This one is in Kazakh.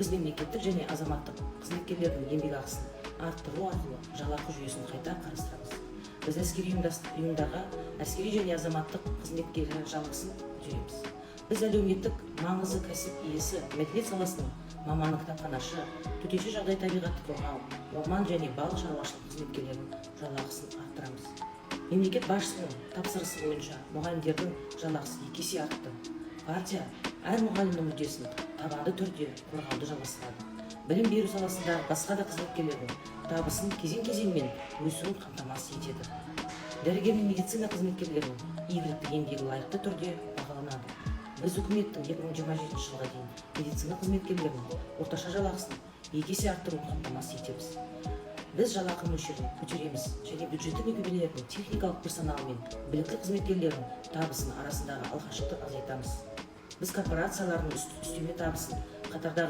біз мемлекеттік және азаматтық қызметкерлердің еңбекақысын арттыру арқылы жалақы жүйесін қайта қарастырамыз. Біз әскери ұйымдарға әскери және азаматтық қызметкерлер жалақысын көтереміз. Біз әлеуметтік маңызы кәсіп иесі, мәдениет саласының маманы, кітапханашы, төтенше жағдай табиғатты қорғау, орман және балық шаруашылық қызметкерлерінің жалақысын арттырамыз. Мемлекет басшысының тапсырысы бойынша мұғалімдердің жалақысы 2 есе артты. Партия әр мұғалімнің мүддесін табанды түрде қорғауды жалғастырады. Білім беру саласындағы басқа да қызметкерлердің табысын кезең-кезеңмен өсуін қамтамасыз етеді. Дәрігер мен медицина қызметкерлерінің игілікті еңбегі лайықты түрде бағаланады. Біз үкіметтің 2027 жылға дейін медицина қызметкерлерінің орташа жалақысын 2 есе арттыруын қамтамасыз етеміз. Біз жалақы мөлшерін көтереміз және бюджеттік мекемелердің техникалық персоналы мен білікті қызметкерлерінің табысын арасындағы алқашықтықты азайтамыз. Біз корпорациялардың үстеме табысын қатардағы